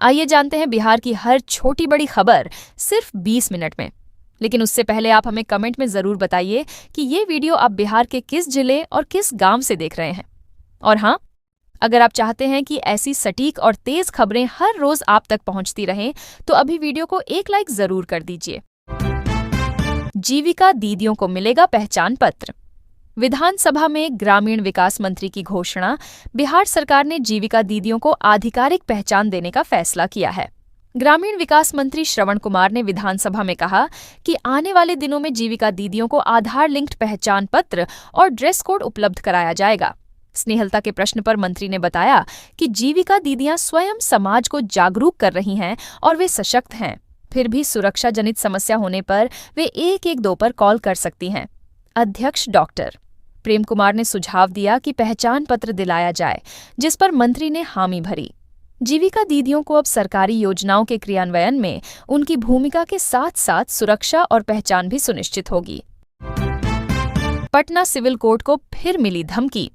आइए जानते हैं बिहार की हर छोटी बड़ी खबर सिर्फ 20 मिनट में। लेकिन उससे पहले आप हमें कमेंट में जरूर बताइए कि ये वीडियो आप बिहार के किस जिले और किस गांव से देख रहे हैं। और हाँ, अगर आप चाहते हैं कि ऐसी सटीक और तेज खबरें हर रोज आप तक पहुंचती रहें, तो अभी वीडियो को एक लाइक जरूर कर दीजिए। जीविका दीदियों को मिलेगा पहचान पत्र। विधानसभा में ग्रामीण विकास मंत्री की घोषणा। बिहार सरकार ने जीविका दीदियों को आधिकारिक पहचान देने का फैसला किया है। ग्रामीण विकास मंत्री श्रवण कुमार ने विधानसभा में कहा कि आने वाले दिनों में जीविका दीदियों को आधार लिंक्ड पहचान पत्र और ड्रेस कोड उपलब्ध कराया जाएगा। स्नेहलता के प्रश्न पर मंत्री ने बताया कि जीविका दीदियां स्वयं समाज को जागरूक कर रही हैं और वे सशक्त हैं। फिर भी सुरक्षा जनित समस्या होने पर वे 112 पर कॉल कर सकती हैं। अध्यक्ष डॉक्टर प्रेम कुमार ने सुझाव दिया कि पहचान पत्र दिलाया जाए, जिस पर मंत्री ने हामी भरी। जीविका दीदियों को अब सरकारी योजनाओं के क्रियान्वयन में उनकी भूमिका के साथ साथ सुरक्षा और पहचान भी सुनिश्चित होगी। पटना सिविल कोर्ट को फिर मिली धमकी।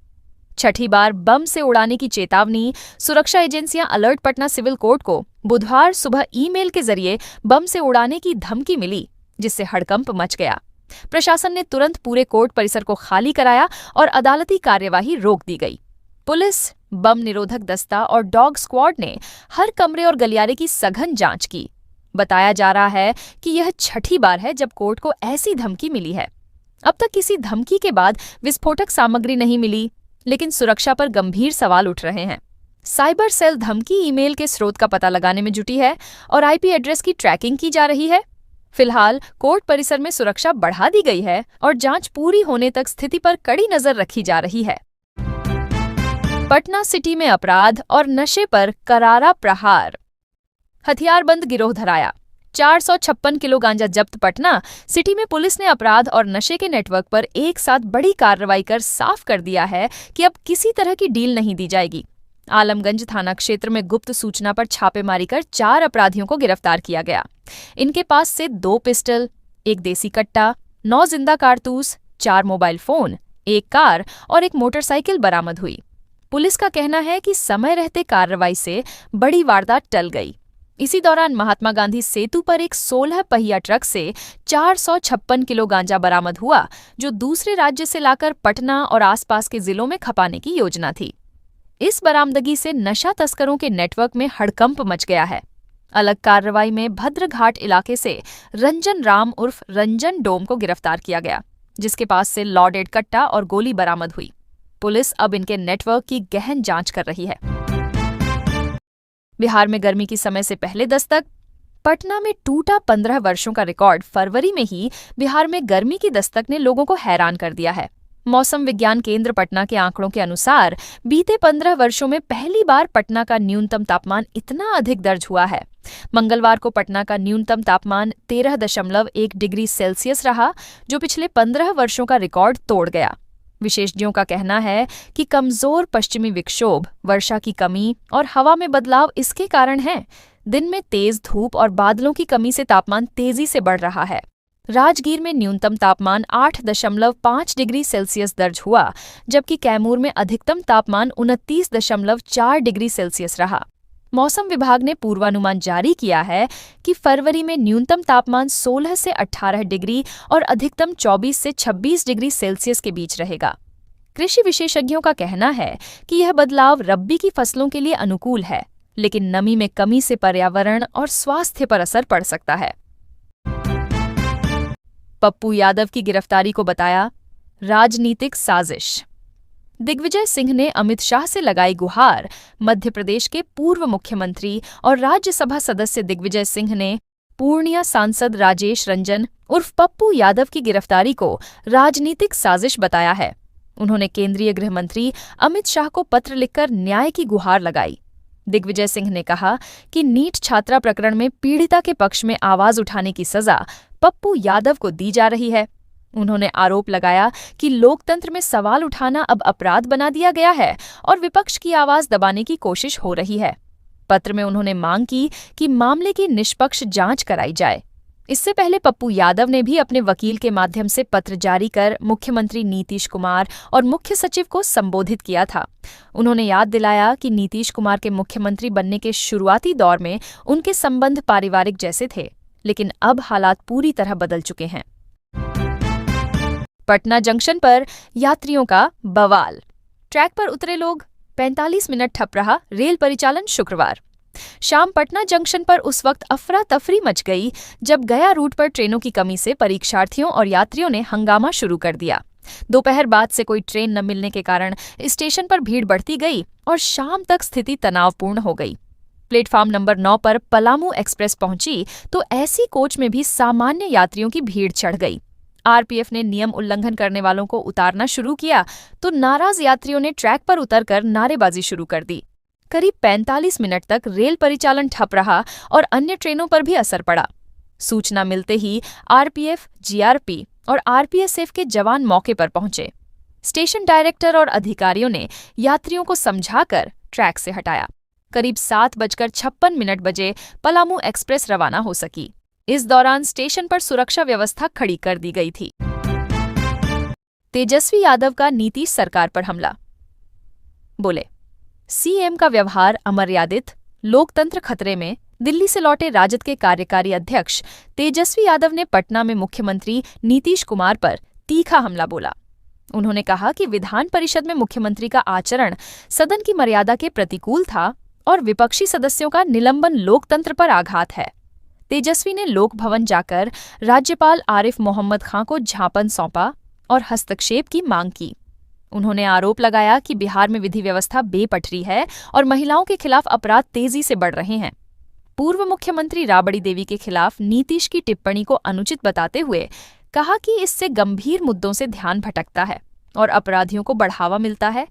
छठी बार बम से उड़ाने की चेतावनी। सुरक्षा एजेंसियां अलर्ट। पटना सिविल कोर्ट को बुधवार सुबह ईमेल के जरिए बम से उड़ाने की धमकी मिली, जिससे हड़कंप मच गया। प्रशासन ने तुरंत पूरे कोर्ट परिसर को खाली कराया और अदालती कार्यवाही रोक दी गई। पुलिस, बम निरोधक दस्ता और डॉग स्क्वाड ने हर कमरे और गलियारे की सघन जांच की। बताया जा रहा है कि यह छठी बार है जब कोर्ट को ऐसी धमकी मिली है। अब तक किसी धमकी के बाद विस्फोटक सामग्री नहीं मिली, लेकिन सुरक्षा पर गंभीर सवाल उठ रहे हैं। साइबर सेल धमकी ईमेल के स्रोत का पता लगाने में जुटी है और आईपी एड्रेस की ट्रैकिंग की जा रही है। फिलहाल कोर्ट परिसर में सुरक्षा बढ़ा दी गई है और जांच पूरी होने तक स्थिति पर कड़ी नजर रखी जा रही है। पटना सिटी में अपराध और नशे पर करारा प्रहार। हथियारबंद गिरोह धराया। 456 किलो गांजा जब्त। पटना सिटी में पुलिस ने अपराध और नशे के नेटवर्क पर एक साथ बड़ी कार्रवाई कर साफ कर दिया है कि अब किसी तरह की डील नहीं दी जाएगी। आलमगंज थाना क्षेत्र में गुप्त सूचना पर छापेमारी कर 4 अपराधियों को गिरफ्तार किया गया। इनके पास से 2 पिस्टल, 1 देसी कट्टा, 9 जिंदा कारतूस, 4 मोबाइल फोन, 1 कार और 1 मोटरसाइकिल बरामद हुई। पुलिस का कहना है कि समय रहते कार्रवाई से बड़ी वारदात टल गई। इसी दौरान महात्मा गांधी सेतु पर एक 16 पहिया ट्रक से 456 किलो गांजा बरामद हुआ, जो दूसरे राज्य से लाकर पटना और आसपास के जिलों में खपाने की योजना थी। इस बरामदगी से नशा तस्करों के नेटवर्क में हड़कंप मच गया है। अलग कार्रवाई में भद्रघाट इलाके से रंजन राम उर्फ रंजन डोम को गिरफ्तार किया गया, जिसके पास से लॉडेड कट्टा और गोली बरामद हुई। पुलिस अब इनके नेटवर्क की गहन जांच कर रही है। बिहार में गर्मी की समय से पहले दस्तक। पटना में टूटा 15 वर्षों का रिकॉर्ड। फरवरी में ही बिहार में गर्मी की दस्तक ने लोगों को हैरान कर दिया है। मौसम विज्ञान केंद्र पटना के आंकड़ों के अनुसार बीते 15 वर्षों में पहली बार पटना का न्यूनतम तापमान इतना अधिक दर्ज हुआ है। मंगलवार को पटना का न्यूनतम तापमान 13.1 डिग्री सेल्सियस रहा, जो पिछले 15 वर्षों का रिकॉर्ड तोड़ गया। विशेषज्ञों का कहना है कि कमजोर पश्चिमी विक्षोभ, वर्षा की कमी और हवा में बदलाव इसके कारण है। दिन में तेज धूप और बादलों की कमी से तापमान तेजी से बढ़ रहा है। राजगीर में न्यूनतम तापमान 8.5 डिग्री सेल्सियस दर्ज हुआ, जबकि कैमूर में अधिकतम तापमान 29.4 डिग्री सेल्सियस रहा। मौसम विभाग ने पूर्वानुमान जारी किया है कि फरवरी में न्यूनतम तापमान 16 से 18 डिग्री और अधिकतम 24 से 26 डिग्री सेल्सियस के बीच रहेगा। कृषि विशेषज्ञों का कहना है कि यह बदलाव रब्बी की फसलों के लिए अनुकूल है, लेकिन नमी में कमी से पर्यावरण और स्वास्थ्य पर असर पड़ सकता है। पप्पू यादव की गिरफ्तारी को बताया राजनीतिक साजिश। दिग्विजय सिंह ने अमित शाह से लगाई गुहार। मध्य प्रदेश के पूर्व मुख्यमंत्री और राज्यसभा सदस्य दिग्विजय सिंह ने पूर्णिया सांसद राजेश रंजन उर्फ पप्पू यादव की गिरफ्तारी को राजनीतिक साजिश बताया है। उन्होंने केंद्रीय गृह मंत्री अमित शाह को पत्र लिखकर न्याय की गुहार लगाई। दिग्विजय सिंह ने कहा कि नीट छात्रा प्रकरण में पीड़िता के पक्ष में आवाज उठाने की सजा पप्पू यादव को दी जा रही है। उन्होंने आरोप लगाया कि लोकतंत्र में सवाल उठाना अब अपराध बना दिया गया है और विपक्ष की आवाज दबाने की कोशिश हो रही है। पत्र में उन्होंने मांग की कि मामले की निष्पक्ष जांच कराई जाए। इससे पहले पप्पू यादव ने भी अपने वकील के माध्यम से पत्र जारी कर मुख्यमंत्री नीतीश कुमार और मुख्य सचिव को संबोधित किया था। उन्होंने याद दिलाया कि नीतीश कुमार के मुख्यमंत्री बनने के शुरुआती दौर में उनके संबंध पारिवारिक जैसे थे, लेकिन अब हालात पूरी तरह बदल चुके हैं। पटना जंक्शन पर यात्रियों का बवाल, ट्रैक पर उतरे लोग, 45 मिनट ठप रहा रेल परिचालन। शुक्रवार शाम पटना जंक्शन पर उस वक्त अफरा तफरी मच गई जब गया रूट पर ट्रेनों की कमी से परीक्षार्थियों और यात्रियों ने हंगामा शुरू कर दिया। दोपहर बाद से कोई ट्रेन न मिलने के कारण स्टेशन पर भीड़ बढ़ती गई और शाम तक स्थिति तनावपूर्ण हो गई। प्लेटफॉर्म नंबर 9 पर पलामू एक्सप्रेस पहुंची तो ऐसी कोच में भी सामान्य यात्रियों की भीड़ चढ़ गई। आरपीएफ ने नियम उल्लंघन करने वालों को उतारना शुरू किया तो नाराज यात्रियों ने ट्रैक पर उतरकर नारेबाजी शुरू कर दी। करीब 45 मिनट तक रेल परिचालन ठप रहा और अन्य ट्रेनों पर भी असर पड़ा। सूचना मिलते ही आरपीएफ, जीआरपी और आरपीएसएफ के जवान मौके पर पहुंचे। स्टेशन डायरेक्टर और अधिकारियों ने यात्रियों को समझाकर ट्रैक से हटाया। करीब 7:56 बजे पलामू एक्सप्रेस रवाना हो सकी। इस दौरान स्टेशन पर सुरक्षा व्यवस्था खड़ी कर दी गई थी। तेजस्वी यादव का नीतीश सरकार पर हमला, बोले सीएम का व्यवहार अमर्यादित, लोकतंत्र खतरे में। दिल्ली से लौटे राजद के कार्यकारी अध्यक्ष तेजस्वी यादव ने पटना में मुख्यमंत्री नीतीश कुमार पर तीखा हमला बोला। उन्होंने कहा कि विधान परिषद में मुख्यमंत्री का आचरण सदन की मर्यादा के प्रतिकूल था और विपक्षी सदस्यों का निलंबन लोकतंत्र पर आघात है। तेजस्वी ने लोक भवन जाकर राज्यपाल आरिफ मोहम्मद खां को ज्ञापन सौंपा और हस्तक्षेप की मांग की। उन्होंने आरोप लगाया कि बिहार में विधि व्यवस्था बेपटरी है और महिलाओं के खिलाफ अपराध तेजी से बढ़ रहे हैं। पूर्व मुख्यमंत्री राबड़ी देवी के खिलाफ नीतीश की टिप्पणी को अनुचित बताते हुए कहा कि इससे गंभीर मुद्दों से ध्यान भटकता है और अपराधियों को बढ़ावा मिलता है।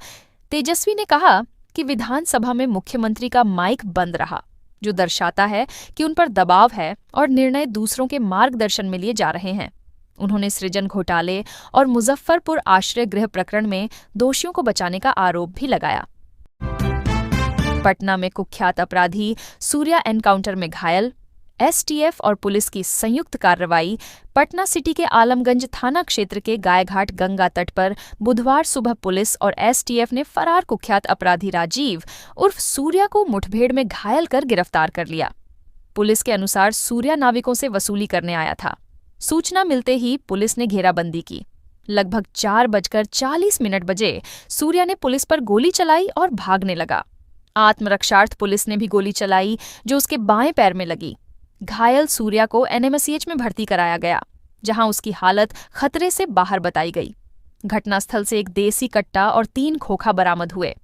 तेजस्वी ने कहा कि विधानसभा में मुख्यमंत्री का माइक बंद रहा, जो दर्शाता है कि उन पर दबाव है और निर्णय दूसरों के मार्गदर्शन में लिए जा रहे हैं। उन्होंने सृजन घोटाले और मुजफ्फरपुर आश्रय गृह प्रकरण में दोषियों को बचाने का आरोप भी लगाया। पटना में कुख्यात अपराधी सूर्या एनकाउंटर में घायल, एसटीएफ और पुलिस की संयुक्त कार्रवाई। पटना सिटी के आलमगंज थाना क्षेत्र के गायघाट गंगा तट पर बुधवार सुबह पुलिस और एसटीएफ ने फरार कुख्यात अपराधी राजीव उर्फ सूर्या को मुठभेड़ में घायल कर गिरफ्तार कर लिया। पुलिस के अनुसार सूर्या नाविकों से वसूली करने आया था। सूचना मिलते ही पुलिस ने घेराबंदी की। लगभग 4:40 बजे सूर्या ने पुलिस पर गोली चलाई और भागने लगा। आत्मरक्षार्थ पुलिस ने भी गोली चलाई जो उसके बाएं पैर में लगी। घायल सूर्या को एनएमसीएच में भर्ती कराया गया, जहां उसकी हालत खतरे से बाहर बताई गई। घटनास्थल से एक देसी कट्टा और 3 खोखा बरामद हुए।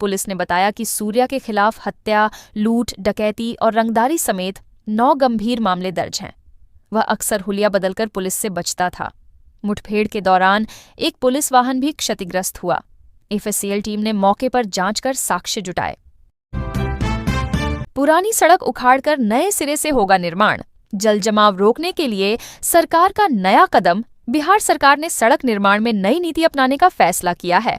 पुलिस ने बताया कि सूर्या के खिलाफ हत्या, लूट, डकैती और रंगदारी समेत 9 गंभीर मामले दर्ज हैं। वह अक्सर हुलिया बदलकर पुलिस से बचता था। मुठभेड़ के दौरान एक पुलिस वाहन भी क्षतिग्रस्त हुआ। एफएससीएल टीम ने मौके पर जांच कर साक्ष्य जुटाए। पुरानी सड़क उखाड़कर नए सिरे से होगा निर्माण, जल जमाव रोकने के लिए सरकार का नया कदम। बिहार सरकार ने सड़क निर्माण में नई नीति अपनाने का फैसला किया है।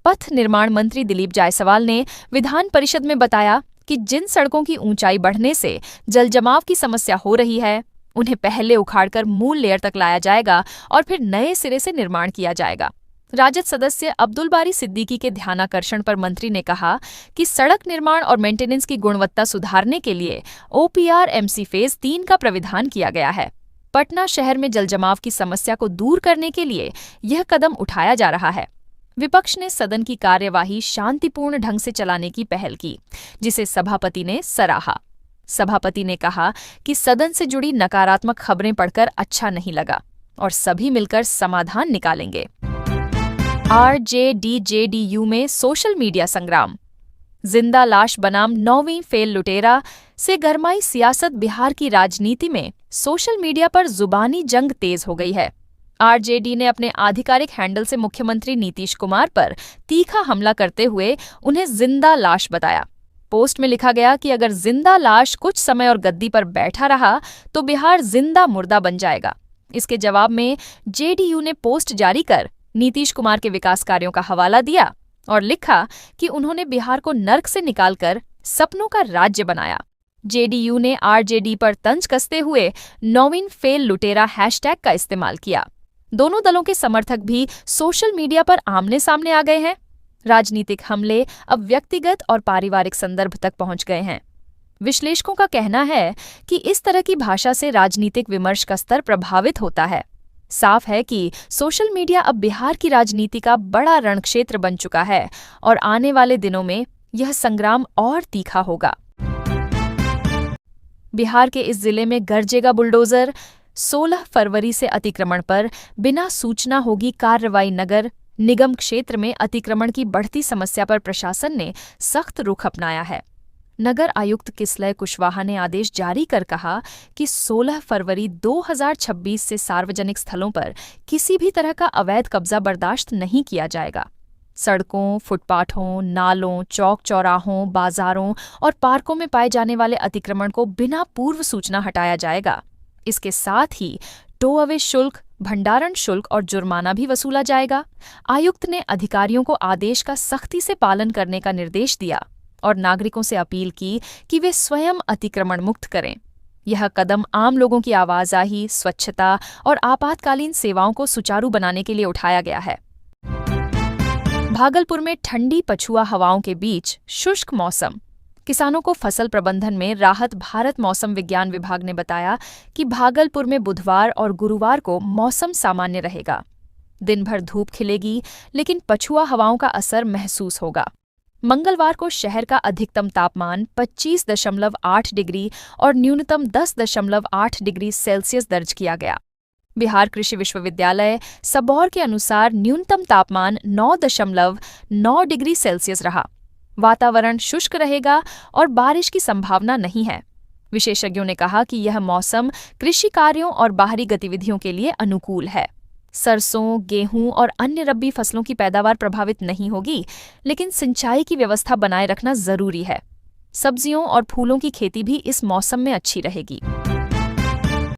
पथ निर्माण मंत्री दिलीप जायसवाल ने विधान परिषद में बताया कि जिन सड़कों की ऊंचाई बढ़ने से जल जमाव की समस्या हो रही है, उन्हें पहले उखाड़कर मूल लेयर तक लाया जाएगा और फिर नए सिरे से निर्माण किया जाएगा। राजद सदस्य अब्दुल बारी सिद्दीकी के ध्यानाकर्षण पर मंत्री ने कहा कि सड़क निर्माण और मेंटेनेंस की गुणवत्ता सुधारने के लिए OPR-MC फेज 3 का प्राविधान किया गया है। पटना शहर में जलजमाव की समस्या को दूर करने के लिए यह कदम उठाया जा रहा है। विपक्ष ने सदन की कार्यवाही शांतिपूर्ण ढंग से चलाने की पहल की, जिसे सभापति ने सराहा। सभापति ने कहा कि सदन से जुड़ी नकारात्मक खबरें पढ़कर अच्छा नहीं लगा और सभी मिलकर समाधान निकालेंगे। RJD-JDU में सोशल मीडिया संग्राम, जिंदा लाश बनाम 9वीं फेल लुटेरा से गरमाई सियासत। बिहार की राजनीति में सोशल मीडिया पर जुबानी जंग तेज हो गई है। RJD ने अपने आधिकारिक हैंडल से मुख्यमंत्री नीतीश कुमार पर तीखा हमला करते हुए उन्हें जिंदा लाश बताया। पोस्ट में लिखा गया कि अगर जिंदा लाश कुछ समय और गद्दी पर बैठा रहा तो बिहार जिंदा मुर्दा बन जाएगा। इसके जवाब में JDU ने पोस्ट जारी कर नीतीश कुमार के विकास कार्यों का हवाला दिया और लिखा कि उन्होंने बिहार को नर्क से निकालकर सपनों का राज्य बनाया। जेडीयू ने आरजेडी पर तंज कसते हुए नौवीन फेल लुटेरा हैशटैग का इस्तेमाल किया। दोनों दलों के समर्थक भी सोशल मीडिया पर आमने सामने आ गए हैं। राजनीतिक हमले अब व्यक्तिगत और पारिवारिक संदर्भ तक पहुंच गए हैं। विश्लेषकों का कहना है कि इस तरह की भाषा से राजनीतिक विमर्श का स्तर प्रभावित होता है। साफ है कि सोशल मीडिया अब बिहार की राजनीति का बड़ा रणक्षेत्र बन चुका है और आने वाले दिनों में यह संग्राम और तीखा होगा। बिहार के इस जिले में गरजेगा बुलडोजर। 16 फरवरी से अतिक्रमण पर बिना सूचना होगी कार्रवाई। नगर निगम क्षेत्र में अतिक्रमण की बढ़ती समस्या पर प्रशासन ने सख्त रुख अपनाया है। नगर आयुक्त किसलय कुशवाहा ने आदेश जारी कर कहा कि 16 फरवरी 2026 से सार्वजनिक स्थलों पर किसी भी तरह का अवैध कब्जा बर्दाश्त नहीं किया जाएगा। सड़कों, फुटपाथों, नालों, चौक चौराहों, बाजारों और पार्कों में पाए जाने वाले अतिक्रमण को बिना पूर्व सूचना हटाया जाएगा। इसके साथ ही टो अवे शुल्क, भंडारण शुल्क और जुर्माना भी वसूला जाएगा। आयुक्त ने अधिकारियों को आदेश का सख्ती से पालन करने का निर्देश दिया और नागरिकों से अपील की कि वे स्वयं अतिक्रमण मुक्त करें। यह कदम आम लोगों की आवाजाही, स्वच्छता और आपातकालीन सेवाओं को सुचारू बनाने के लिए उठाया गया है। भागलपुर में ठंडी पछुआ हवाओं के बीच शुष्क मौसम। किसानों को फसल प्रबंधन में राहत। भारत मौसम विज्ञान विभाग ने बताया कि भागलपुर में बुधवार और गुरुवार को मौसम सामान्य रहेगा। दिन भर धूप खिलेगी, लेकिन पछुआ हवाओं का असर महसूस होगा। मंगलवार को शहर का अधिकतम तापमान 25.8 डिग्री और न्यूनतम 10.8 डिग्री सेल्सियस दर्ज किया गया। बिहार कृषि विश्वविद्यालय सबौर के अनुसार न्यूनतम तापमान 9.9 डिग्री सेल्सियस रहा। वातावरण शुष्क रहेगा और बारिश की संभावना नहीं है। विशेषज्ञों ने कहा कि यह मौसम कृषि कार्यों और बाहरी गतिविधियों के लिए अनुकूल है। सरसों, गेहूं और अन्य रबी फसलों की पैदावार प्रभावित नहीं होगी, लेकिन सिंचाई की व्यवस्था बनाए रखना जरूरी है। सब्जियों और फूलों की खेती भी इस मौसम में अच्छी रहेगी।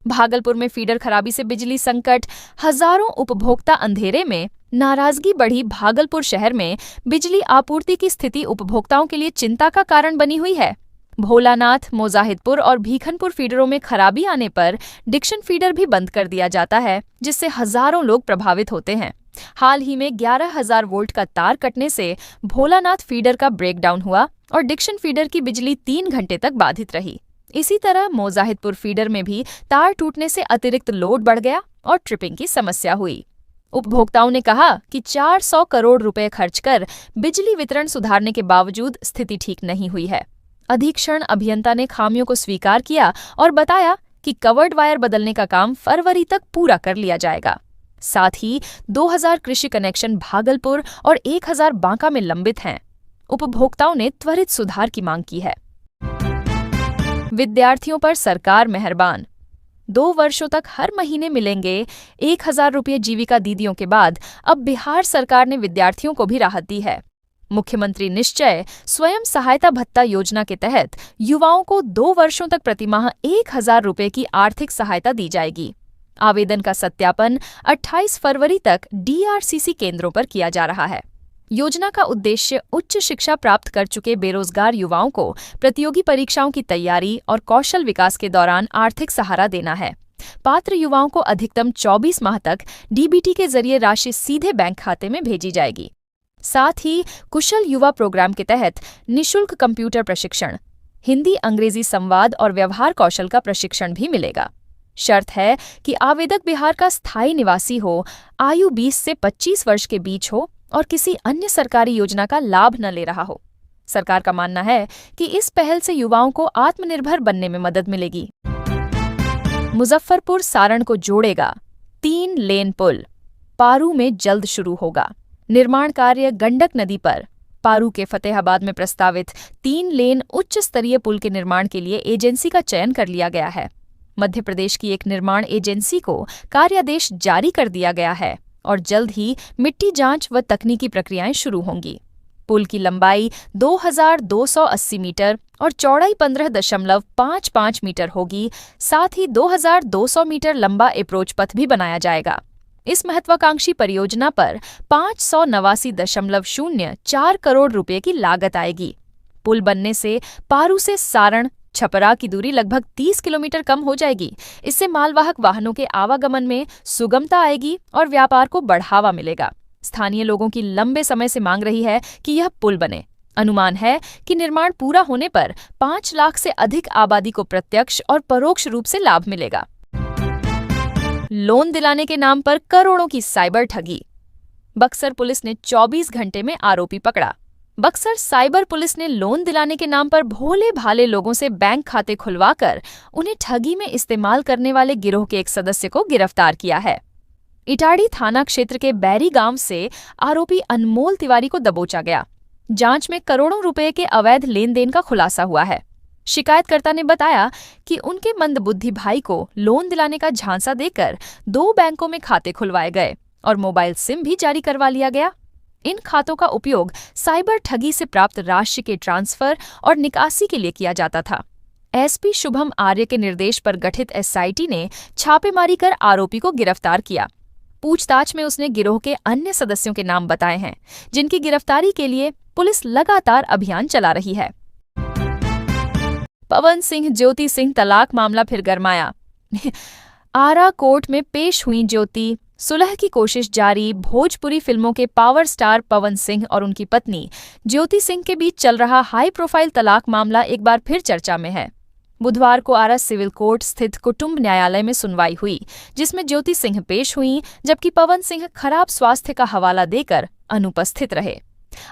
भागलपुर में फीडर खराबी से बिजली संकट। हजारों उपभोक्ता अंधेरे में। नाराजगी बढ़ी। भागलपुर शहर में बिजली आपूर्ति की स्थिति उपभोक्ताओं के लिए चिंता का कारण बनी हुई है। भोलानाथ, मोजाहिदपुर और भीखनपुर फीडरों में खराबी आने पर डिक्शन फीडर भी बंद कर दिया जाता है, जिससे हजारों लोग प्रभावित होते हैं। हाल ही में 11,000 वोल्ट का तार कटने से भोलानाथ फीडर का ब्रेकडाउन हुआ और डिक्शन फीडर की बिजली 3 घंटे तक बाधित रही। इसी तरह मोजाहिदपुर फीडर में भी तार टूटने से अतिरिक्त लोड बढ़ गया और ट्रिपिंग की समस्या हुई। उपभोक्ताओं ने कहा कि 400 करोड़ रुपए खर्च कर बिजली वितरण सुधारने के बावजूद स्थिति ठीक नहीं हुई है। अधीक्षण अभियंता ने खामियों को स्वीकार किया और बताया कि कवर्ड वायर बदलने का काम फरवरी तक पूरा कर लिया जाएगा। साथ ही 2000 कृषि कनेक्शन भागलपुर और 1000 बांका में लंबित हैं। उपभोक्ताओं ने त्वरित सुधार की मांग की है। विद्यार्थियों पर सरकार मेहरबान। 2 वर्षों तक हर महीने मिलेंगे 1000 रुपये जीविका दीदियों के बाद अब बिहार सरकार ने विद्यार्थियों को भी राहत दी है। मुख्यमंत्री निश्चय स्वयं सहायता भत्ता योजना के तहत युवाओं को 2 वर्षों तक प्रतिमाह 1000 रुपये की आर्थिक सहायता दी जाएगी। आवेदन का सत्यापन 28 फरवरी तक DRCC केंद्रों पर किया जा रहा है। योजना का उद्देश्य उच्च शिक्षा प्राप्त कर चुके बेरोजगार युवाओं को प्रतियोगी परीक्षाओं की तैयारी और कौशल विकास के दौरान आर्थिक सहारा देना है। पात्र युवाओं को अधिकतम 24 माह तक DBT के जरिए राशि सीधे बैंक खाते में भेजी जाएगी। साथ ही कुशल युवा प्रोग्राम के तहत निःशुल्क कंप्यूटर प्रशिक्षण, हिंदी अंग्रेजी संवाद और व्यवहार कौशल का प्रशिक्षण भी मिलेगा। शर्त है कि आवेदक बिहार का स्थायी निवासी हो, आयु 20 से 25 वर्ष के बीच हो और किसी अन्य सरकारी योजना का लाभ न ले रहा हो। सरकार का मानना है कि इस पहल से युवाओं को आत्मनिर्भर बनने में मदद मिलेगी। मुजफ्फरपुर सारण को जोड़ेगा 3 लेन पुल। पारू में जल्द शुरू होगा। निर्माण कार्य गंडक नदी पर। पारू के फतेहाबाद में प्रस्तावित 3 लेन उच्च स्तरीय पुल के निर्माण के लिए एजेंसी का चयन कर लिया गया है। मध्य प्रदेश की एक निर्माण एजेंसी को कार्यादेश जारी कर दिया गया है और जल्द ही मिट्टी जांच व तकनीकी प्रक्रियाएं शुरू होंगी। पुल की लंबाई 2280 मीटर और चौड़ाई 15.55 मीटर होगी। साथ ही 2200 मीटर लंबा अप्रोच पथ भी बनाया जाएगा। इस महत्वाकांक्षी परियोजना पर 589.04 करोड़ रुपए की लागत आएगी। पुल बनने से पारू से सारण, छपरा की दूरी लगभग 30 किलोमीटर कम हो जाएगी। इससे मालवाहक वाहनों के आवागमन में सुगमता आएगी और व्यापार को बढ़ावा मिलेगा। स्थानीय लोगों की लंबे समय से मांग रही है कि यह पुल बने। अनुमान है कि निर्माण पूरा होने पर 5 लाख से अधिक आबादी को प्रत्यक्ष और परोक्ष रूप से लाभ मिलेगा। लोन दिलाने के नाम पर करोड़ों की साइबर ठगी। बक्सर पुलिस ने 24 घंटे में आरोपी पकड़ा। बक्सर साइबर पुलिस ने लोन दिलाने के नाम पर भोले भाले लोगों से बैंक खाते खुलवाकर उन्हें ठगी में इस्तेमाल करने वाले गिरोह के एक सदस्य को गिरफ्तार किया है। इटाड़ी थाना क्षेत्र के बैरी गांव से आरोपी अनमोल तिवारी को दबोचा गया। जांच में करोड़ों रुपए के अवैध लेन देन का खुलासा हुआ है। शिकायतकर्ता ने बताया कि उनके मंदबुद्धि भाई को लोन दिलाने का झांसा देकर 2 बैंकों में खाते खुलवाए गए और मोबाइल सिम भी जारी करवा लिया गया। इन खातों का उपयोग साइबर ठगी से प्राप्त राशि के ट्रांसफर और निकासी के लिए किया जाता था। एसपी शुभम आर्य के निर्देश पर गठित एसआईटी ने छापेमारी कर आरोपी को गिरफ्तार किया। पूछताछ में उसने गिरोह के अन्य सदस्यों के नाम बताए हैं, जिनकी गिरफ्तारी के लिए पुलिस लगातार अभियान चला रही है। पवन सिंह ज्योति सिंह तलाक मामला फिर गरमाया। आरा कोर्ट में पेश हुई ज्योति। सुलह की कोशिश जारी। भोजपुरी फिल्मों के पावर स्टार पवन सिंह और उनकी पत्नी ज्योति सिंह के बीच चल रहा हाई प्रोफाइल तलाक मामला एक बार फिर चर्चा में है। बुधवार को आरा सिविल कोर्ट स्थित कुटुंब न्यायालय में सुनवाई हुई, जिसमें ज्योति सिंह पेश हुई, जबकि पवन सिंह खराब स्वास्थ्य का हवाला देकर अनुपस्थित रहे।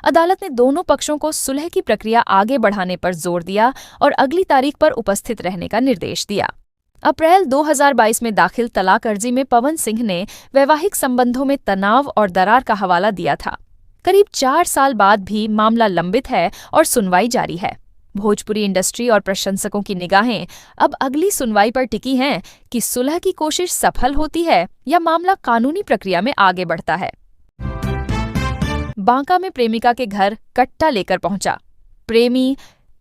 अदालत ने दोनों पक्षों को सुलह की प्रक्रिया आगे बढ़ाने पर जोर दिया और अगली तारीख पर उपस्थित रहने का निर्देश दिया। अप्रैल 2022 में दाखिल तलाक अर्जी में पवन सिंह ने वैवाहिक संबंधों में तनाव और दरार का हवाला दिया था। करीब 4 साल बाद भी मामला लंबित है और सुनवाई जारी है। भोजपुरी इंडस्ट्री और प्रशंसकों की निगाहें अब अगली सुनवाई पर टिकी हैं कि सुलह की कोशिश सफल होती है या मामला कानूनी प्रक्रिया में आगे बढ़ता है। बांका में प्रेमिका के घर कट्टा लेकर पहुंचा प्रेमी,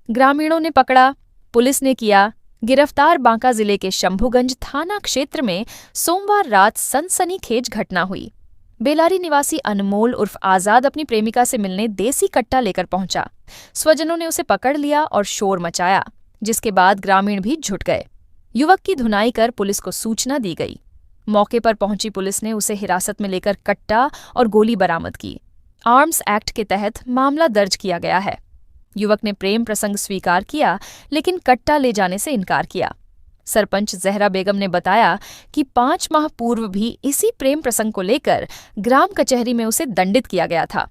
ग्रामीणों ने पकड़ा, पुलिस ने किया गिरफ्तार। बांका जिले के शंभूगंज थाना क्षेत्र में सोमवार रात सनसनीखेज घटना हुई। बेलारी निवासी अनमोल उर्फ आजाद अपनी प्रेमिका से मिलने देसी कट्टा लेकर पहुंचा। स्वजनों ने उसे पकड़ लिया और शोर मचाया, जिसके बाद ग्रामीण भी जुट गए। युवक की धुनाई कर पुलिस को सूचना दी गई। मौके पर पहुंची पुलिस ने उसे हिरासत में लेकर कट्टा और गोली बरामद की। आर्म्स एक्ट के तहत मामला दर्ज किया गया है। युवक ने प्रेम प्रसंग स्वीकार किया, लेकिन कट्टा ले जाने से इनकार किया। सरपंच जहरा बेगम ने बताया कि 5 माह पूर्व भी इसी प्रेम प्रसंग को लेकर ग्राम कचहरी में उसे दंडित किया गया था।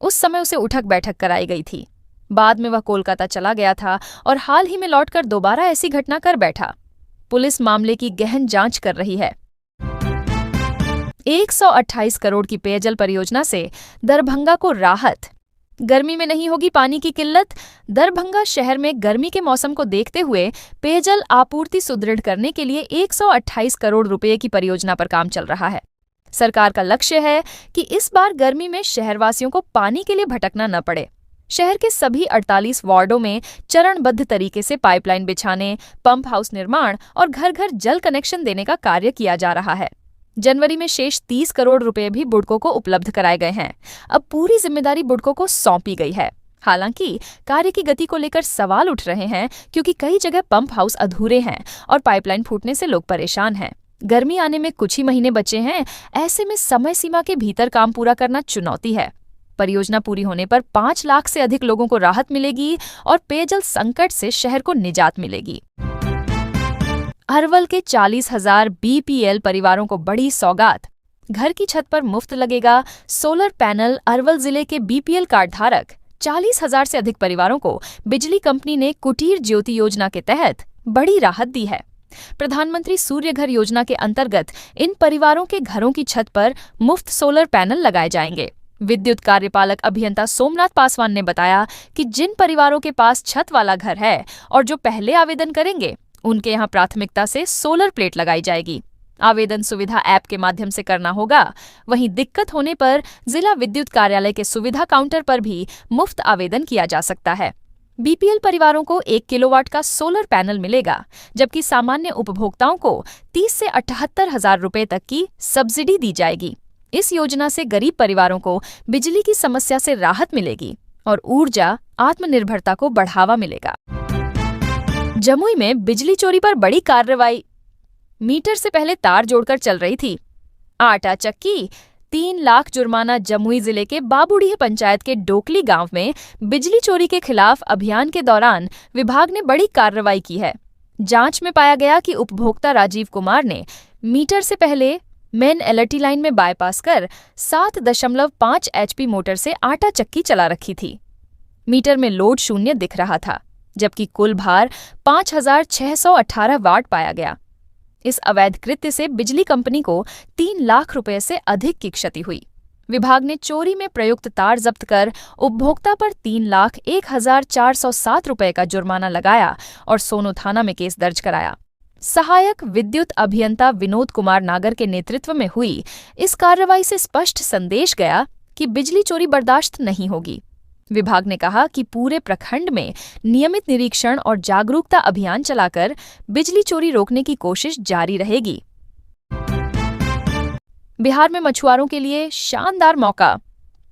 उस समय उसे उठक बैठक कराई गई थी। बाद में वह कोलकाता चला गया था और हाल ही में लौटकर दोबारा ऐसी घटना कर बैठा। पुलिस मामले की गहन जांच कर रही है। 128 करोड़ की पेयजल परियोजना से दरभंगा को राहत। गर्मी में नहीं होगी पानी की किल्लत। दरभंगा शहर में गर्मी के मौसम को देखते हुए पेयजल आपूर्ति सुदृढ़ करने के लिए 128 करोड़ रुपए की परियोजना पर काम चल रहा है। सरकार का लक्ष्य है कि इस बार गर्मी में शहरवासियों को पानी के लिए भटकना न पड़े। शहर के सभी 48 वार्डों में चरणबद्ध तरीके से पाइपलाइन बिछाने, पंप हाउस निर्माण और घर घर जल कनेक्शन देने का कार्य किया जा रहा है। जनवरी में शेष 30 करोड़ रुपए भी बुडको को उपलब्ध कराए गए हैं। अब पूरी जिम्मेदारी बुडको को सौंपी गई है। हालांकि कार्य की गति को लेकर सवाल उठ रहे हैं, क्योंकि कई जगह पंप हाउस अधूरे हैं और पाइपलाइन फूटने से लोग परेशान हैं। गर्मी आने में कुछ ही महीने बचे हैं। ऐसे में समय सीमा के भीतर काम पूरा करना चुनौती है। परियोजना पूरी होने पर 5 लाख से अधिक लोगों को राहत मिलेगी और पेयजल संकट से शहर को निजात मिलेगी। अरवल के 40,000 बीपीएल परिवारों को बड़ी सौगात। घर की छत पर मुफ्त लगेगा सोलर पैनल। अरवल जिले के बीपीएल कार्ड धारक 40,000 से अधिक परिवारों को बिजली कंपनी ने कुटीर ज्योति योजना के तहत बड़ी राहत दी है। प्रधानमंत्री सूर्य घर योजना के अंतर्गत इन परिवारों के घरों की छत पर मुफ्त सोलर पैनल लगाए जाएंगे। विद्युत कार्यपालक अभियंता सोमनाथ पासवान ने बताया कि जिन परिवारों के पास छत वाला घर है और जो पहले आवेदन करेंगे, उनके यहाँ प्राथमिकता से सोलर प्लेट लगाई जाएगी। आवेदन सुविधा ऐप के माध्यम से करना होगा। वहीं दिक्कत होने पर जिला विद्युत कार्यालय के सुविधा काउंटर पर भी मुफ्त आवेदन किया जा सकता है। बीपीएल परिवारों को 1 किलोवाट का सोलर पैनल मिलेगा, जबकि सामान्य उपभोक्ताओं को 30 से 78,000 रुपए तक की सब्सिडी दी जाएगी। इस योजना से गरीब परिवारों को बिजली की समस्या से राहत मिलेगी और ऊर्जा आत्मनिर्भरता को बढ़ावा मिलेगा। जमुई में बिजली चोरी पर बड़ी कार्रवाई। मीटर से पहले तार जोड़कर चल रही थी आटा चक्की। 3 लाख जुर्माना। जमुई जिले के बाबूडीह पंचायत के डोकली गांव में बिजली चोरी के खिलाफ अभियान के दौरान विभाग ने बड़ी कार्रवाई की है। जांच में पाया गया कि उपभोक्ता राजीव कुमार ने मीटर से पहले मेन एलटी लाइन में बाईपास कर 7.5 HP मोटर से आटा चक्की चला रखी थी। मीटर में लोड शून्य दिख रहा था, जबकि कुल भार 5,618 वाट पाया गया। इस अवैध कृत्य से बिजली कंपनी को 3 लाख रुपए से अधिक की क्षति हुई। विभाग ने चोरी में प्रयुक्त तार जब्त कर उपभोक्ता पर 3,01,407 रुपए का जुर्माना लगाया और सोनो थाना में केस दर्ज कराया। सहायक विद्युत अभियंता विनोद कुमार नागर के नेतृत्व में हुई इस कार्रवाई से स्पष्ट संदेश गया कि बिजली चोरी बर्दाश्त नहीं होगी। विभाग ने कहा कि पूरे प्रखंड में नियमित निरीक्षण और जागरूकता अभियान चलाकर बिजली चोरी रोकने की कोशिश जारी रहेगी। बिहार में मछुआरों के लिए शानदार मौका।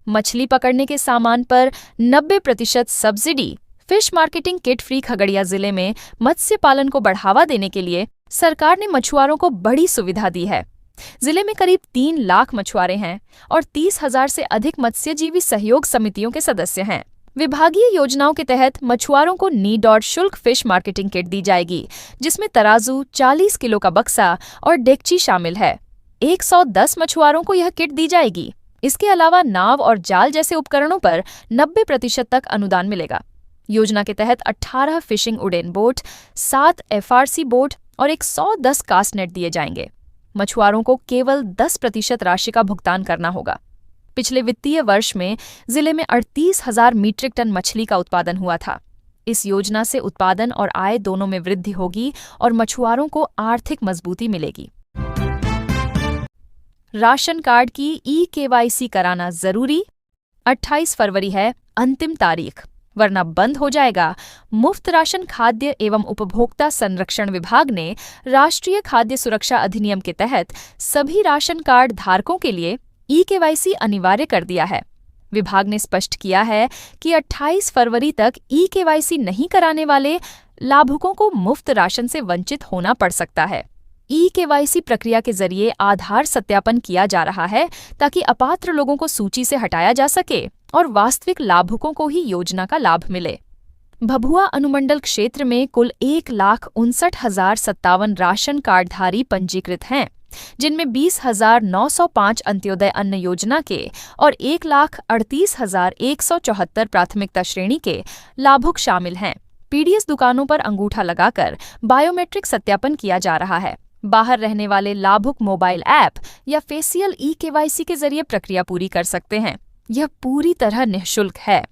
मछली पकड़ने के सामान पर 90% subsidy. Fish marketing kit free. Khagaria जिले में मत्स्य पालन को बढ़ावा देने के लिए सरकार ने मछुआरों को बड़ी सुविधा दी है। जिले में करीब 3 लाख मछुआरे हैं और 30,000 से अधिक मत्स्यजीवी सहयोग समितियों के सदस्य हैं। विभागीय योजनाओं के तहत मछुआरों को नीडॉट शुल्क फिश मार्केटिंग किट दी जाएगी, जिसमें तराजू, 40 किलो का बक्सा और डेगची शामिल है। 110 मछुआरों को यह किट दी जाएगी। इसके अलावा नाव और जाल जैसे उपकरणों पर 90% तक अनुदान मिलेगा। योजना के तहत 18 fishing wooden boat, 7 FRC boat और 110 कास्ट नेट दिए जाएंगे। मछुआरों को केवल 10% राशि का भुगतान करना होगा। पिछले वित्तीय वर्ष में जिले में 38,000 मीट्रिक टन मछली का उत्पादन हुआ था। इस योजना से उत्पादन और आय दोनों में वृद्धि होगी और मछुआरों को आर्थिक मजबूती मिलेगी। राशन कार्ड की eKYC कराना जरूरी। 28 फरवरी है अंतिम तारीख, वरना बंद हो जाएगा। मुफ्त राशन। खाद्य एवं उपभोक्ता संरक्षण विभाग ने राष्ट्रीय खाद्य सुरक्षा अधिनियम के तहत सभी राशन कार्ड धारकों के लिए eKYC अनिवार्य कर दिया है। विभाग ने स्पष्ट किया है कि 28 फरवरी तक eKYC नहीं कराने वाले लाभुकों को मुफ्त राशन से वंचित होना पड़ सकता है। eKYC प्रक्रिया के जरिए आधार सत्यापन किया जा रहा है ताकि अपात्र लोगों को सूची से हटाया जा सके और वास्तविक लाभुकों को ही योजना का लाभ मिले। भभुआ अनुमंडल क्षेत्र में कुल 1,59,057 राशन कार्डधारी पंजीकृत हैं, जिनमें 20,905 अंत्योदय अन्न योजना के और 1,38,174 प्राथमिकता श्रेणी के लाभुक शामिल हैं। पीडीएस दुकानों पर अंगूठा लगाकर बायोमेट्रिक सत्यापन किया जा रहा है। बाहर रहने वाले लाभुक मोबाइल ऐप या फेशियल eKYC के जरिए प्रक्रिया पूरी कर सकते हैं। यह पूरी तरह निःशुल्क है।